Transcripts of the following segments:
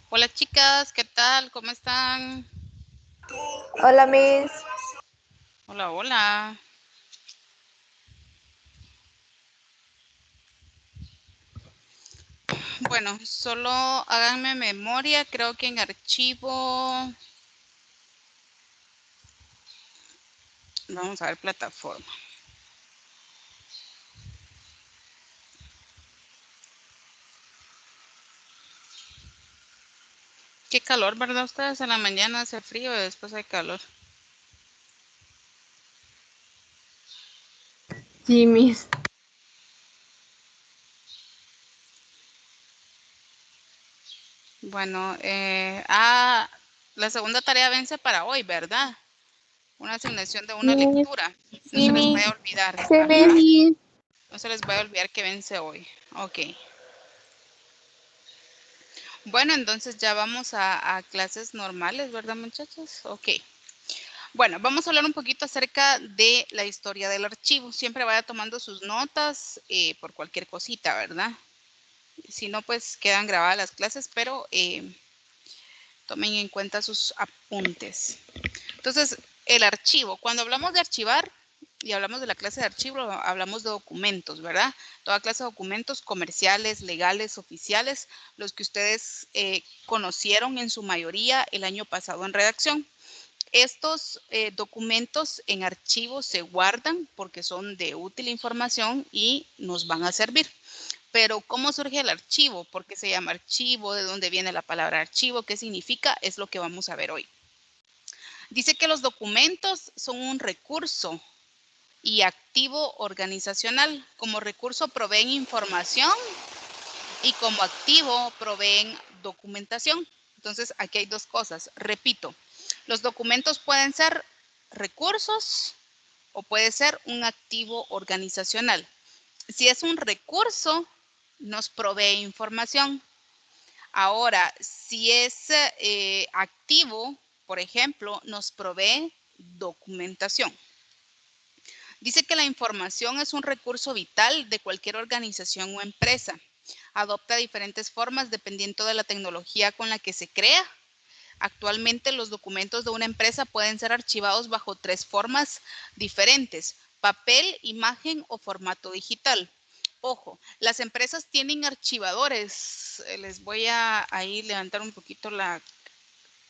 Hola chicas, ¿qué tal? ¿Cómo están? Hola, Miss. Hola, hola. Bueno, solo háganme memoria, creo que en archivo, vamos a ver plataforma. Qué calor, ¿verdad? Ustedes en la mañana hace frío y después hay calor. Sí, Miss. Bueno, la segunda tarea vence para hoy, ¿verdad? Una asignación de una Miss. lectura. No Sí, se les Miss. vaya a olvidar, Sí, ajá. Miss. No se les vaya a olvidar que vence hoy. Ok. Bueno, entonces ya vamos a clases normales, ¿verdad, muchachos? Ok. Bueno, vamos a hablar un poquito acerca de la historia del archivo. Siempre vaya tomando sus notas por cualquier cosita, ¿verdad? Si no, pues quedan grabadas las clases, pero tomen en cuenta sus apuntes. Entonces, el archivo. Cuando hablamos de archivar y hablamos de la clase de archivo, hablamos de documentos, ¿verdad? Toda clase de documentos comerciales, legales, oficiales, los que ustedes conocieron en su mayoría el año pasado en redacción. Estos documentos en archivos se guardan porque son de útil información y nos van a servir. Pero ¿cómo surge el archivo? ¿Por qué se llama archivo? ¿De dónde viene la palabra archivo? ¿Qué significa? Es lo que vamos a ver hoy. Dice que los documentos son un recurso y activo organizacional. Como recurso proveen información y como activo proveen documentación. Entonces, aquí hay dos cosas. Repito, los documentos pueden ser recursos o puede ser un activo organizacional. Si es un recurso, nos provee información. Ahora, si es activo, por ejemplo, nos provee documentación. Dice que la información es un recurso vital de cualquier organización o empresa. Adopta diferentes formas dependiendo de la tecnología con la que se crea. Actualmente los documentos de una empresa pueden ser archivados bajo 3 formas diferentes: papel, imagen o formato digital. Ojo, las empresas tienen archivadores. Les voy a ahí levantar un poquito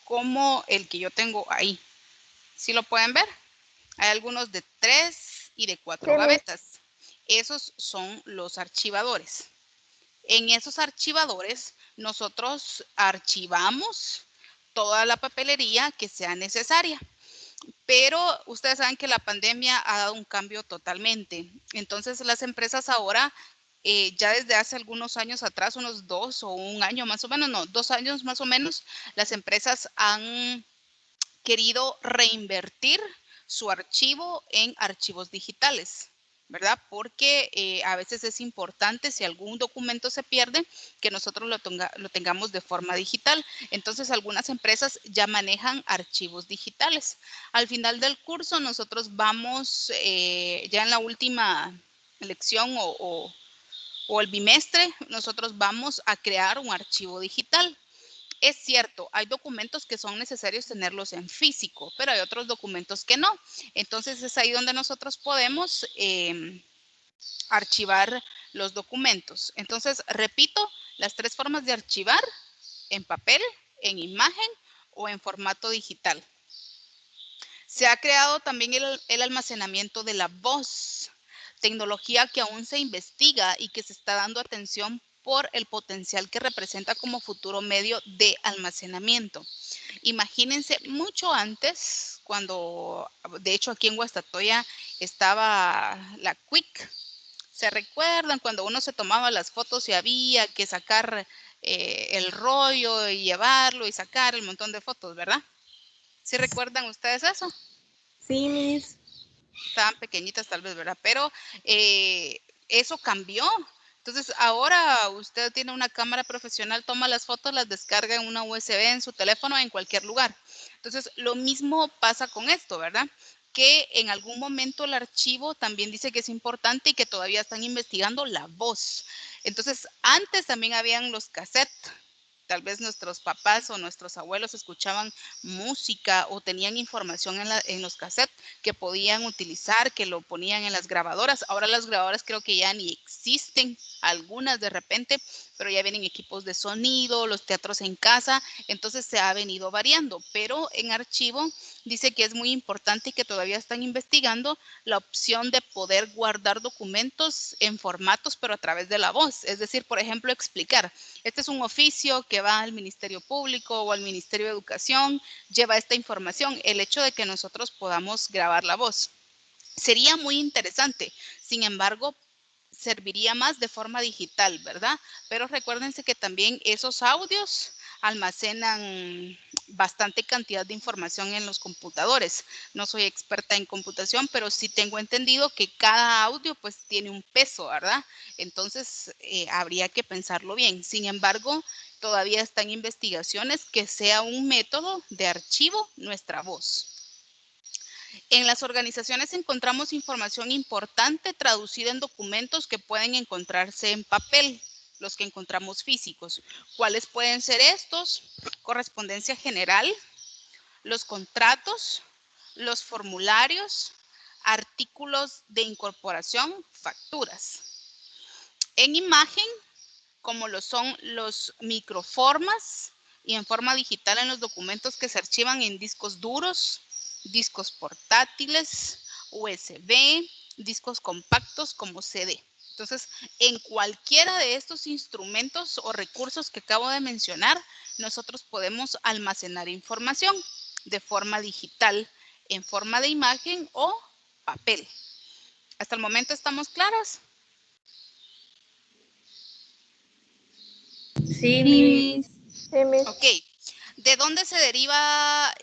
como el que yo tengo ahí. ¿Sí lo pueden ver? Hay algunos de 3 y de 4 Sí, Miss. gavetas. Esos son los archivadores. En esos archivadores nosotros archivamos toda la papelería que sea necesaria. Pero ustedes saben que la pandemia ha dado un cambio totalmente. Entonces las empresas ahora, ya desde hace algunos años atrás, unos 2 o un año más o menos, no, 2 años más o menos, las empresas han querido reinvertir su archivo en archivos digitales, ¿verdad? Porque a veces es importante, si algún documento se pierde, que nosotros lo tengamos de forma digital. Entonces, algunas empresas ya manejan archivos digitales. Al final del curso, nosotros vamos, ya en la última lección o el bimestre, nosotros vamos a crear un archivo digital. Es cierto, hay documentos que son necesarios tenerlos en físico, pero hay otros documentos que no. Entonces es ahí donde nosotros podemos archivar los documentos. Entonces, repito, las 3 formas de archivar: en papel, en imagen o en formato digital. Se ha creado también el almacenamiento de la voz, tecnología que aún se investiga y que se está dando atención por el potencial que representa como futuro medio de almacenamiento. Imagínense, mucho antes, cuando de hecho aquí en Guastatoya estaba la Quick. ¿Se recuerdan cuando uno se tomaba las fotos y había que sacar el rollo y llevarlo y sacar el montón de fotos, ¿verdad? ¿Sí recuerdan ustedes eso? Sí, Miss. Estaban pequeñitas tal vez, ¿verdad? Pero eso cambió. Entonces, ahora usted tiene una cámara profesional, toma las fotos, las descarga en una USB en su teléfono, en cualquier lugar. Entonces, lo mismo pasa con esto, ¿verdad? Que en algún momento el archivo también dice que es importante y que todavía están investigando la voz. Entonces, antes también habían los cassettes. tal vez nuestros papás o nuestros abuelos escuchaban música o tenían información en los cassettes que podían utilizar, que lo ponían en las grabadoras. Ahora las grabadoras creo que ya ni existen, algunas de repente, pero ya vienen equipos de sonido, los teatros en casa, entonces se ha venido variando, pero en archivo dice que es muy importante y que todavía están investigando la opción de poder guardar documentos en formatos, pero a través de la voz. Es decir, por ejemplo, explicar, este es un oficio que va al Ministerio Público o al Ministerio de Educación, lleva esta información. El hecho de que nosotros podamos grabar la voz sería muy interesante. Sin embargo, serviría más de forma digital, ¿verdad? Pero recuérdense que también esos audios almacenan bastante cantidad de información en los computadores. No soy experta en computación, pero sí tengo entendido que cada audio pues tiene un peso, ¿verdad? Entonces habría que pensarlo bien. Sin embargo, todavía están investigaciones que sea un método de archivo nuestra voz. En las organizaciones encontramos información importante traducida en documentos que pueden encontrarse en papel, los que encontramos físicos. ¿Cuáles pueden ser estos? Correspondencia general, los contratos, los formularios, artículos de incorporación, facturas. En imagen, como lo son los microformas y en forma digital en los documentos que se archivan en discos duros, discos portátiles, USB, discos compactos como CD. Entonces, en cualquiera de estos instrumentos o recursos que acabo de mencionar, nosotros podemos almacenar información de forma digital, en forma de imagen o papel. ¿Hasta el momento estamos claras? Sí, Miss. Sí, Miss. Ok. ¿De dónde se deriva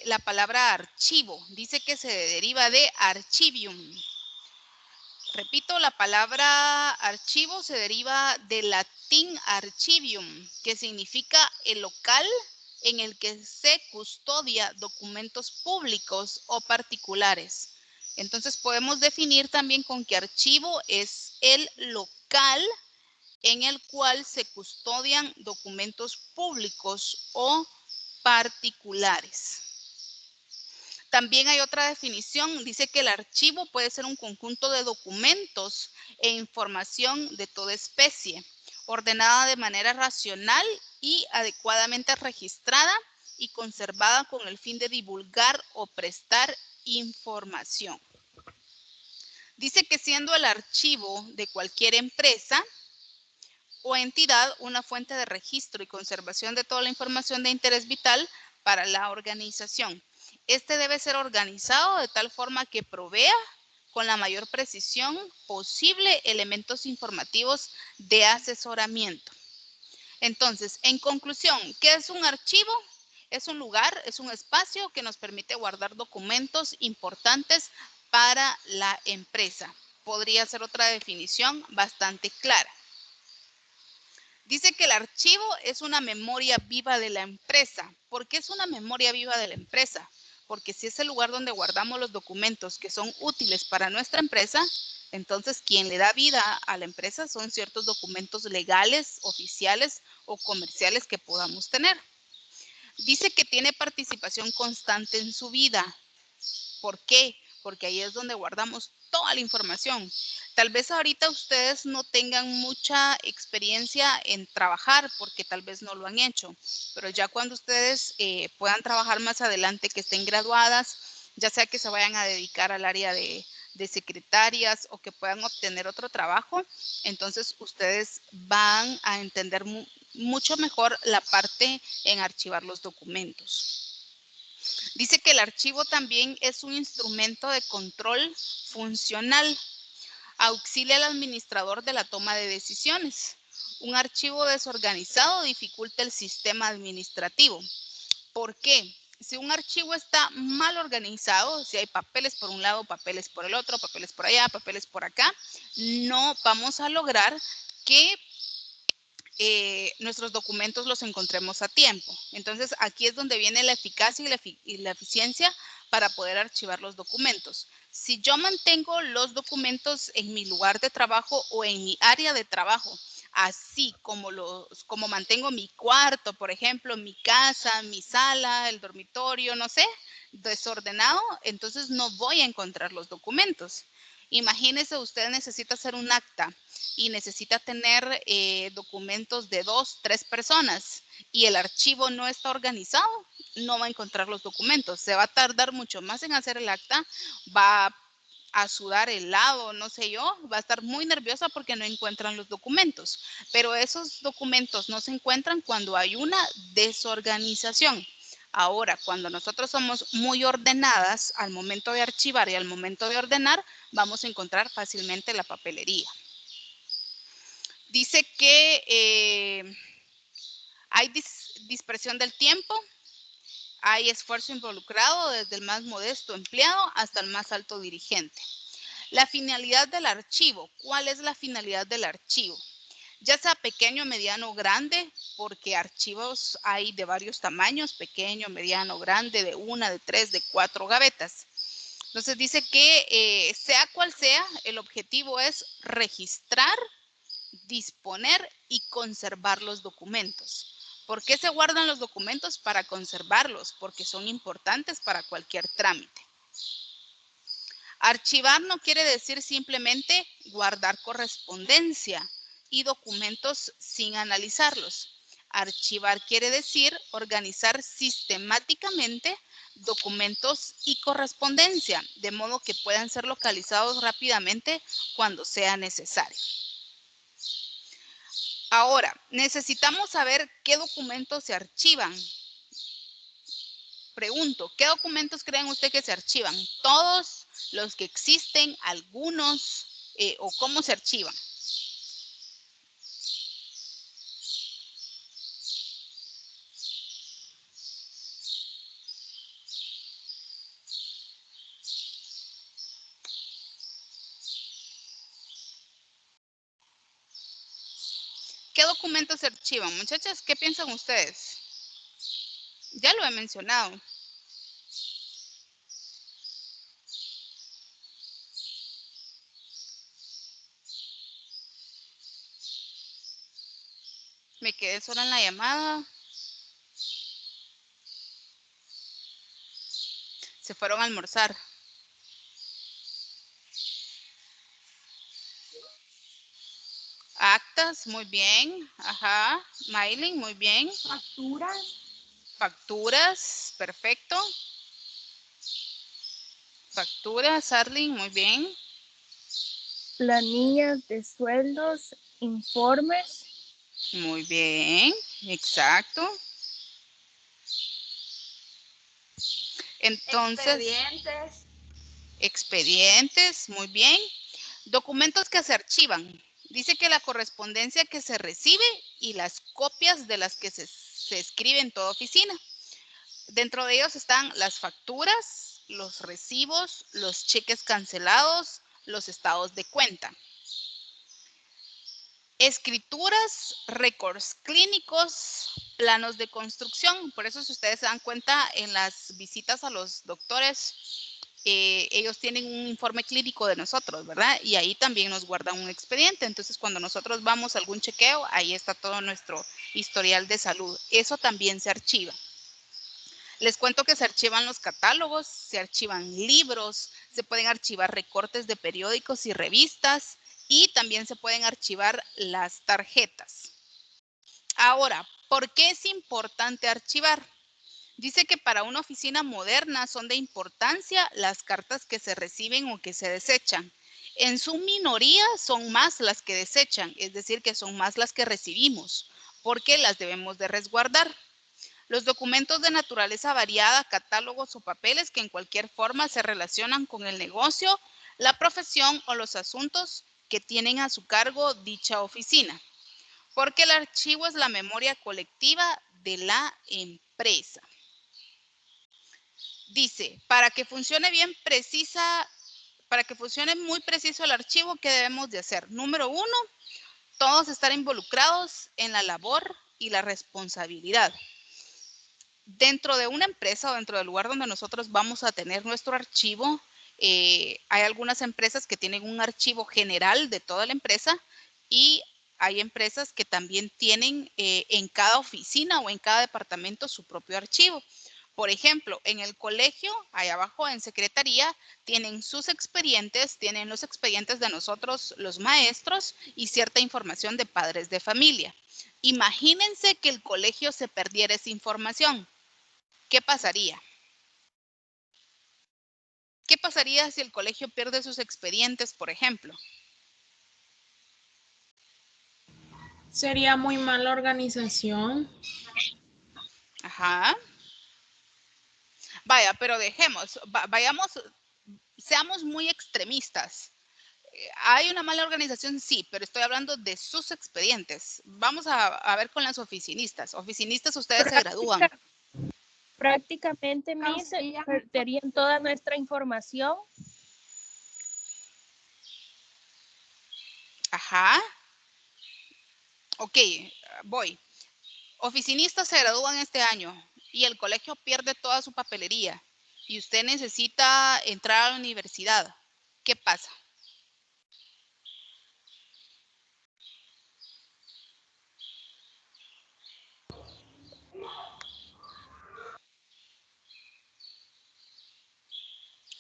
la palabra archivo? Dice que se deriva de archivium. Repito, la palabra archivo se deriva del latín archivium, que significa el local en el que se custodia documentos públicos o particulares. Entonces podemos definir también con que archivo es el local en el cual se custodian documentos públicos o particulares. También hay otra definición, dice que el archivo puede ser un conjunto de documentos e información de toda especie, ordenada de manera racional y adecuadamente registrada y conservada con el fin de divulgar o prestar información. Dice que siendo el archivo de cualquier empresa o entidad una fuente de registro y conservación de toda la información de interés vital para la organización. Este debe ser organizado de tal forma que provea con la mayor precisión posible elementos informativos de asesoramiento. Entonces, en conclusión, ¿qué es un archivo? Es un lugar, es un espacio que nos permite guardar documentos importantes para la empresa. Podría ser otra definición bastante clara. Dice que el archivo es una memoria viva de la empresa. ¿Por qué es una memoria viva de la empresa? Porque si es el lugar donde guardamos los documentos que son útiles para nuestra empresa, entonces quien le da vida a la empresa son ciertos documentos legales, oficiales o comerciales que podamos tener. Dice que tiene participación constante en su vida. ¿Por qué? Porque ahí es donde guardamos toda la información. Tal vez ahorita ustedes no tengan mucha experiencia en trabajar porque tal vez no lo han hecho, pero ya cuando ustedes puedan trabajar más adelante, que estén graduadas, ya sea que se vayan a dedicar al área de secretarias o que puedan obtener otro trabajo, entonces ustedes van a entender mucho mejor la parte en archivar los documentos. Dice que el archivo también es un instrumento de control funcional. Auxilia al administrador de la toma de decisiones. Un archivo desorganizado dificulta el sistema administrativo. ¿Por qué? Si un archivo está mal organizado, si hay papeles por un lado, papeles por el otro, papeles por allá, papeles por acá, no vamos a lograr que nuestros documentos los encontremos a tiempo. Entonces, aquí es donde viene la eficacia y la eficiencia para poder archivar los documentos. Si yo mantengo los documentos en mi lugar de trabajo o en mi área de trabajo así como mantengo mi cuarto, por ejemplo, mi casa, mi sala, el dormitorio, no sé, desordenado, entonces no voy a encontrar los documentos. Imagínese, usted necesita hacer un acta y necesita tener documentos de 2, 3 personas y el archivo no está organizado, no va a encontrar los documentos. Se va a tardar mucho más en hacer el acta, va a sudar helado, no sé yo, va a estar muy nerviosa porque no encuentran los documentos. Pero esos documentos no se encuentran cuando hay una desorganización. Ahora, cuando nosotros somos muy ordenadas, al momento de archivar y al momento de ordenar, vamos a encontrar fácilmente la papelería. Dice que hay dispersión del tiempo, hay esfuerzo involucrado desde el más modesto empleado hasta el más alto dirigente. La finalidad del archivo. ¿Cuál es la finalidad del archivo? Ya sea pequeño, mediano, grande, porque archivos hay de varios tamaños, pequeño, mediano, grande, de 1, de 3, de 4 gavetas. Entonces dice que sea cual sea, el objetivo es registrar, disponer y conservar los documentos. ¿Por qué se guardan los documentos? Para conservarlos, porque son importantes para cualquier trámite. Archivar no quiere decir simplemente guardar correspondencia y documentos sin analizarlos. Archivar quiere decir organizar sistemáticamente documentos y correspondencia, de modo que puedan ser localizados rápidamente cuando sea necesario. Ahora, necesitamos saber qué documentos se archivan. Pregunto, ¿qué documentos creen usted que se archivan? ¿Todos los que existen, algunos, o cómo se archivan? ¿Qué documentos se archivan? Muchachas, ¿qué piensan ustedes? Ya lo he mencionado. Me quedé sola en la llamada. Se fueron a almorzar. Actas, muy bien. Ajá. Mailing, muy bien. Facturas. Facturas, perfecto. Facturas, Arlene, muy bien. Planillas de sueldos, informes. Muy bien, exacto. Entonces, expedientes, muy bien. Documentos que se archivan. Dice que la correspondencia que se recibe y las copias de las que se escribe en toda oficina. Dentro de ellos están las facturas, los recibos, los cheques cancelados, los estados de cuenta. Escrituras, récords clínicos, planos de construcción. Por eso, si ustedes se dan cuenta, en las visitas a los doctores, ellos tienen un informe clínico de nosotros, ¿verdad? Y ahí también nos guardan un expediente. Entonces, cuando nosotros vamos a algún chequeo, ahí está todo nuestro historial de salud. Eso también se archiva. Les cuento que se archivan los catálogos, se archivan libros, se pueden archivar recortes de periódicos y revistas y también se pueden archivar las tarjetas. Ahora, ¿por qué es importante archivar? Dice que para una oficina moderna son de importancia las cartas que se reciben o que se desechan. En su minoría son más las que desechan, es decir, que son más las que recibimos, porque las debemos de resguardar. Los documentos de naturaleza variada, catálogos o papeles que en cualquier forma se relacionan con el negocio, la profesión o los asuntos que tienen a su cargo dicha oficina. Porque el archivo es la memoria colectiva de la empresa. Dice, para que funcione muy preciso el archivo, ¿qué debemos de hacer? Número 1, todos estar involucrados en la labor y la responsabilidad. Dentro de una empresa o dentro del lugar donde nosotros vamos a tener nuestro archivo, hay algunas empresas que tienen un archivo general de toda la empresa y hay empresas que también tienen en cada oficina o en cada departamento su propio archivo. Por ejemplo, en el colegio, allá abajo en secretaría, tienen sus expedientes, tienen los expedientes de nosotros, los maestros, y cierta información de padres de familia. Imagínense que el colegio se perdiera esa información. ¿Qué pasaría? ¿Qué pasaría si el colegio pierde sus expedientes, por ejemplo? Sería muy mala organización. Ajá. Vaya, pero dejemos, seamos muy extremistas. Hay una mala organización, sí, pero estoy hablando de sus expedientes. Vamos a ver con las oficinistas. Oficinistas, ustedes se gradúan. Prácticamente, Miss, perderían toda nuestra información. Ajá. Ok, voy. Oficinistas se gradúan este año y el colegio pierde toda su papelería y usted necesita entrar a la universidad. ¿Qué pasa?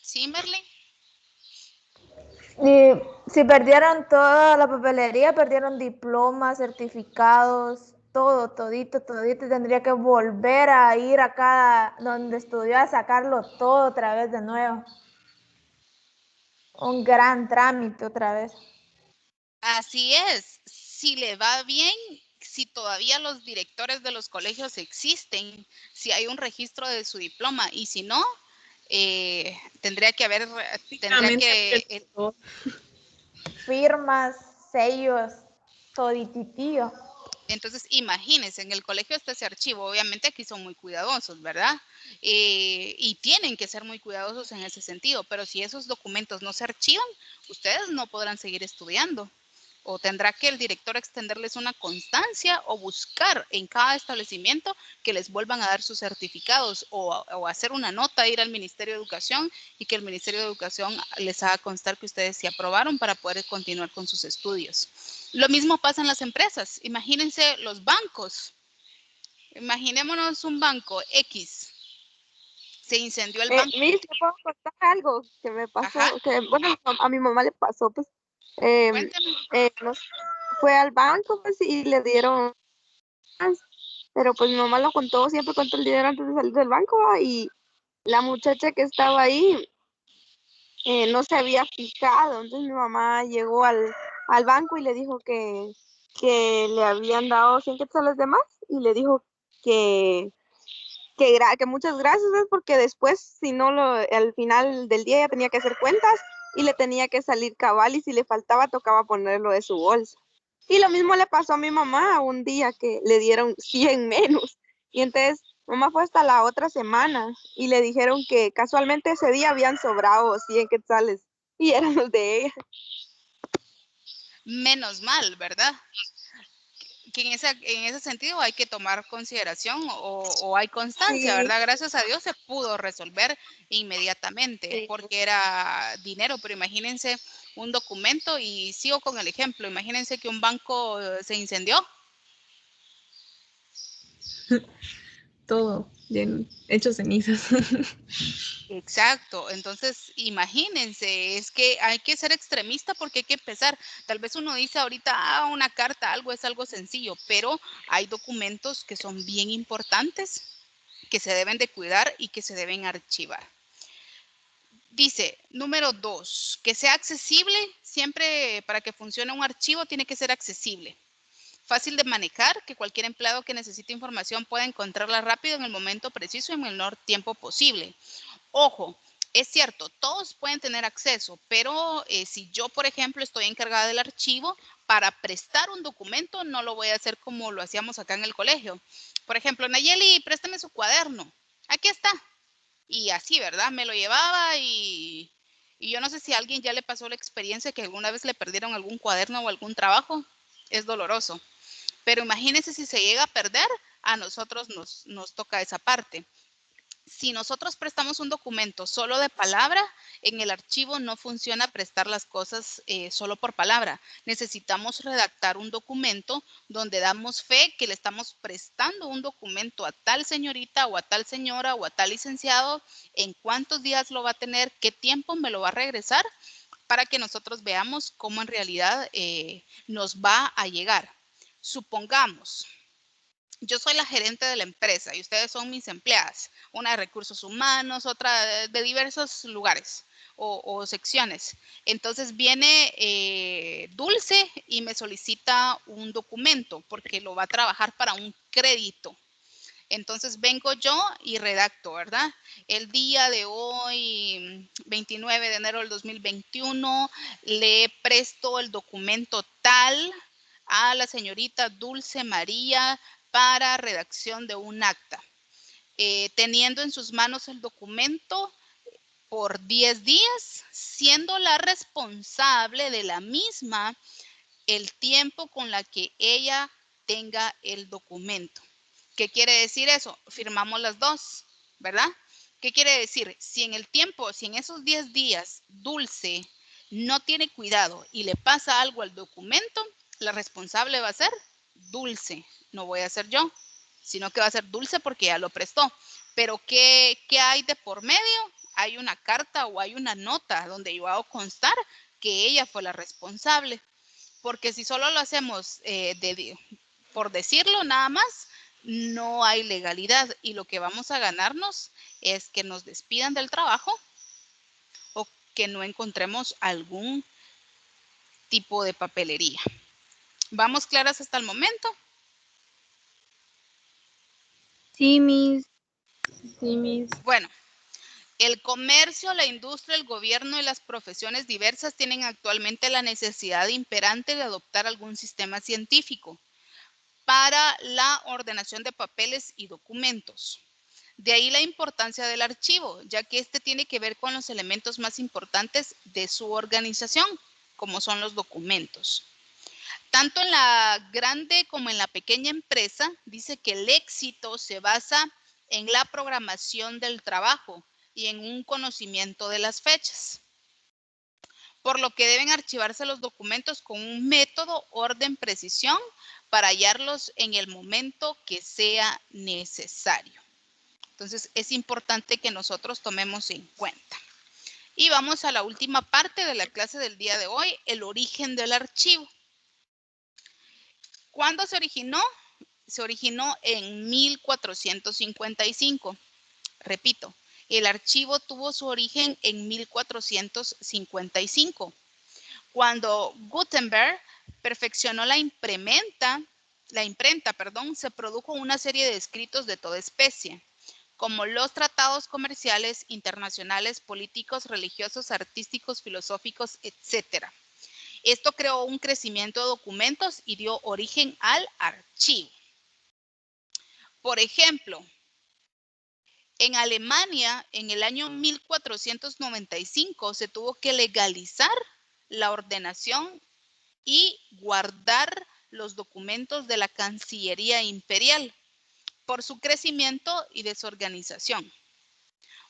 ¿Sí, Merlin? Y si perdieron toda la papelería, perdieron diplomas, certificados, todo, todito, todito, tendría que volver a ir a cada donde estudió a sacarlo todo otra vez de nuevo. Un gran trámite otra vez. Así es. Si le va bien, si todavía los directores de los colegios existen, si hay un registro de su diploma y si no, tendría que haber, firmas, sellos, todititío. Entonces, imagínense, en el colegio está ese archivo. Obviamente aquí son muy cuidadosos, ¿verdad? Y tienen que ser muy cuidadosos en ese sentido. Pero si esos documentos no se archivan, ustedes no podrán seguir estudiando. O tendrá que el director extenderles una constancia o buscar en cada establecimiento que les vuelvan a dar sus certificados o hacer una nota, ir al Ministerio de Educación y que el Ministerio de Educación les haga constar que ustedes se aprobaron para poder continuar con sus estudios. Lo mismo pasa en las empresas. Imagínense los bancos. Imaginémonos un banco X. Se incendió el banco. Mire, ¿te puedo contar algo que me pasó? Ajá. Que, bueno, a mi mamá le pasó, pues, eh, Cuénteme. fue al banco, pues, y le dieron, pero pues mi mamá lo contó, siempre contó el dinero antes de salir del banco, y la muchacha que estaba ahí no se había fijado, entonces mi mamá llegó al banco y le dijo que le habían dado 100 quetzales de más, y le dijo que que muchas gracias, ¿ves? Porque después, si no, al final del día ya tenía que hacer cuentas y le tenía que salir cabal y si le faltaba tocaba ponerlo de su bolsa. Y lo mismo le pasó a mi mamá un día que le dieron 100 menos. Y entonces mamá fue hasta la otra semana y le dijeron que casualmente ese día habían sobrado 100 quetzales y eran los de ella. Menos mal, ¿verdad? Que en ese sentido hay que tomar consideración o hay constancia, Sí, ¿verdad? Gracias a Dios se pudo resolver inmediatamente sí. porque era dinero, pero imagínense un documento y sigo con el ejemplo, imagínense que un banco se incendió. Todo hecho cenizas. Exacto, entonces imagínense, es que hay que ser extremista porque hay que empezar. Tal vez uno dice ahorita, una carta, algo es algo sencillo, pero hay documentos que son bien importantes, que se deben de cuidar y que se deben archivar. Dice, número 2, que sea accesible, siempre para que funcione un archivo tiene que ser accesible. Fácil de manejar, que cualquier empleado que necesite información pueda encontrarla rápido en el momento preciso y en el menor tiempo posible. Ojo, es cierto, todos pueden tener acceso, pero si yo, por ejemplo, estoy encargada del archivo, para prestar un documento no lo voy a hacer como lo hacíamos acá en el colegio. Por ejemplo, Nayeli, préstame su cuaderno. Aquí está. Y así, ¿verdad? Me lo llevaba y yo no sé si a alguien ya le pasó la experiencia que alguna vez le perdieron algún cuaderno o algún trabajo. Es doloroso. Pero imagínense si se llega a perder, a nosotros nos toca esa parte. Si nosotros prestamos un documento solo de palabra, en el archivo no funciona prestar las cosas solo por palabra. Necesitamos redactar un documento donde damos fe que le estamos prestando un documento a tal señorita o a tal señora o a tal licenciado, en cuántos días lo va a tener, qué tiempo me lo va a regresar, para que nosotros veamos cómo en realidad nos va a llegar. Supongamos, yo soy la gerente de la empresa y ustedes son mis empleadas, una de recursos humanos, otra de diversos lugares o secciones. Entonces viene Dulce y me solicita un documento porque lo va a trabajar para un crédito. Entonces vengo yo y redacto, ¿verdad? El día de hoy, 29 de enero del 2021, le presto el documento tal a la señorita Dulce María para redacción de un acta. Teniendo en sus manos el documento por 10 días, siendo la responsable de la misma el tiempo con la que ella tenga el documento. ¿Qué quiere decir eso? Firmamos las dos, ¿verdad? ¿Qué quiere decir? Si en el tiempo, si en esos 10 días Dulce no tiene cuidado y le pasa algo al documento, la responsable va a ser Dulce, no voy a ser yo, sino que va a ser Dulce porque ya lo prestó. Pero ¿qué hay de por medio? Hay una carta o hay una nota donde yo hago constar que ella fue la responsable. Porque si solo lo hacemos por decirlo nada más, no hay legalidad y lo que vamos a ganarnos es que nos despidan del trabajo o que no encontremos algún tipo de papelería. ¿Vamos claras hasta el momento? Sí, Miss. Sí, Miss. Bueno, el comercio, la industria, el gobierno y las profesiones diversas tienen actualmente la necesidad imperante de adoptar algún sistema científico para la ordenación de papeles y documentos. De ahí la importancia del archivo, ya que este tiene que ver con los elementos más importantes de su organización, como son los documentos. Tanto en la grande como en la pequeña empresa, dice que el éxito se basa en la programación del trabajo y en un conocimiento de las fechas. Por lo que deben archivarse los documentos con un método, orden, precisión, para hallarlos en el momento que sea necesario. Entonces, es importante que nosotros tomemos en cuenta. Y vamos a la última parte de la clase del día de hoy, el origen del archivo. ¿Cuándo se originó? Se originó en 1455. Repito, el archivo tuvo su origen en 1455. Cuando Gutenberg perfeccionó la imprenta, se produjo una serie de escritos de toda especie, como los tratados comerciales, internacionales, políticos, religiosos, artísticos, filosóficos, etc. Esto creó un crecimiento de documentos y dio origen al archivo. Por ejemplo, en Alemania, en el año 1495, se tuvo que legalizar la ordenación y guardar los documentos de la Cancillería Imperial por su crecimiento y desorganización.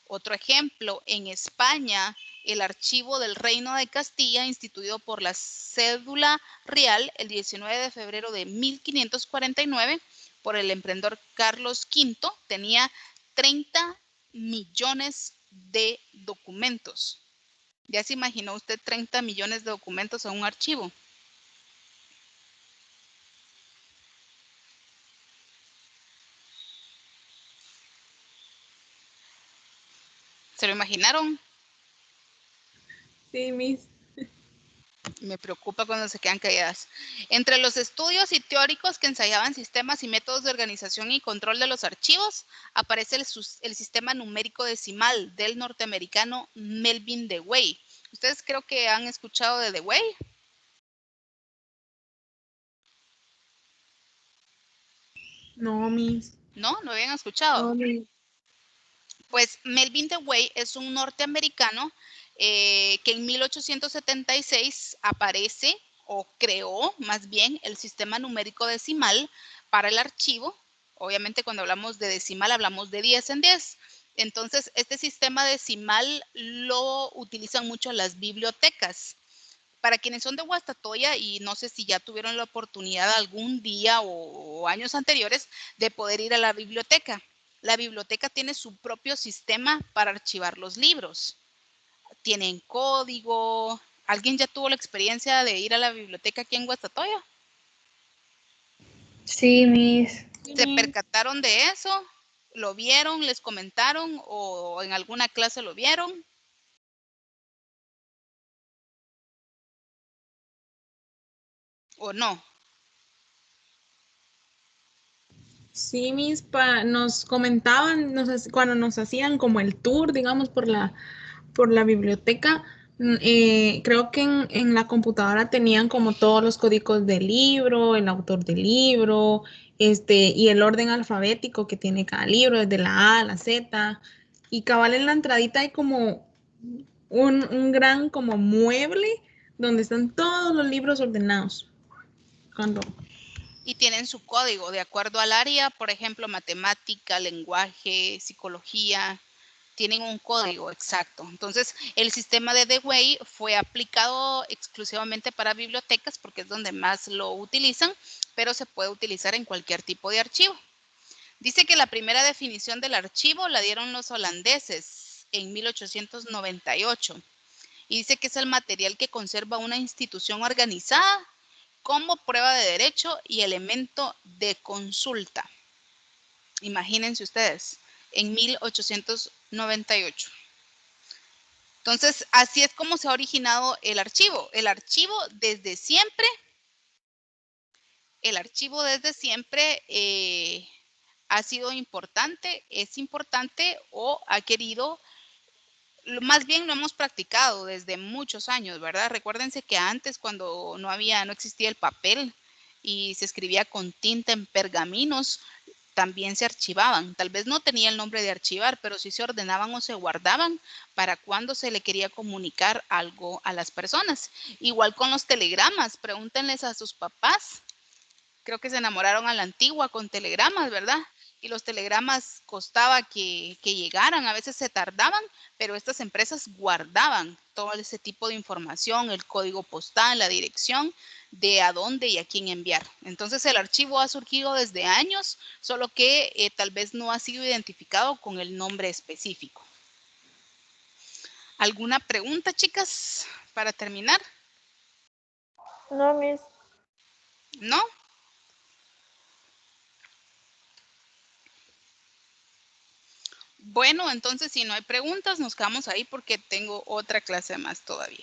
Otro ejemplo, en España, el Archivo del Reino de Castilla, instituido por la cédula real el 19 de febrero de 1549 por el emperador Carlos V, tenía 30 millones de documentos. ¿Ya se imaginó usted 30 millones de documentos en un archivo? ¿Se lo imaginaron? Sí, Miss. Me preocupa cuando se quedan calladas. Entre los estudios y teóricos que ensayaban sistemas y métodos de organización y control de los archivos, aparece el sistema numérico decimal del norteamericano Melvin Dewey. ¿Ustedes creo que han escuchado de Dewey? No, Miss. ¿No? ¿No habían escuchado? No, Miss. Pues Melvin Dewey es un norteamericano que en 1876 aparece o creó más bien el sistema numérico decimal para el archivo. Obviamente cuando hablamos de decimal hablamos de 10 en 10. Entonces, este sistema decimal lo utilizan mucho las bibliotecas. Para quienes son de Guastatoya, y no sé si ya tuvieron la oportunidad algún día o años anteriores de poder ir a la biblioteca. La biblioteca tiene su propio sistema para archivar los libros. Tienen código. ¿Alguien ya tuvo la experiencia de ir a la biblioteca aquí en Guastatoya? Sí, Miss. ¿Se percataron de eso? ¿Lo vieron? ¿Les comentaron? ¿O en alguna clase lo vieron? ¿O no? Sí, Miss, nos comentaban, cuando nos hacían como el tour, digamos, por la biblioteca, creo que en la computadora tenían como todos los códigos del libro, el autor del libro, y el orden alfabético que tiene cada libro, desde la A a la Z. Y cabal en la entradita hay como un gran como mueble donde están todos los libros ordenados. Y tienen su código de acuerdo al área, por ejemplo, matemática, lenguaje, psicología, tienen un código exacto. Entonces, el sistema de Dewey fue aplicado exclusivamente para bibliotecas porque es donde más lo utilizan, pero se puede utilizar en cualquier tipo de archivo. Dice que la primera definición del archivo la dieron los holandeses en 1898 y dice que es el material que conserva una institución organizada como prueba de derecho y elemento de consulta. Imagínense ustedes, en 1898. Entonces, así es como se ha originado el archivo. El archivo desde siempre ha sido importante, es importante o ha querido, más bien lo hemos practicado desde muchos años, ¿verdad? Recuérdense que antes cuando no existía el papel y se escribía con tinta en pergaminos, también se archivaban. Tal vez no tenía el nombre de archivar, pero sí se ordenaban o se guardaban para cuando se le quería comunicar algo a las personas. Igual con los telegramas, pregúntenles a sus papás. Creo que se enamoraron a la antigua con telegramas, ¿verdad? Y los telegramas costaba que llegaran, a veces se tardaban, pero estas empresas guardaban todo ese tipo de información, el código postal, la dirección de a dónde y a quién enviar. Entonces el archivo ha surgido desde años, solo que tal vez no ha sido identificado con el nombre específico. ¿Alguna pregunta, chicas, para terminar? No, Miss. ¿No? Bueno, entonces si no hay preguntas, nos quedamos ahí porque tengo otra clase más todavía.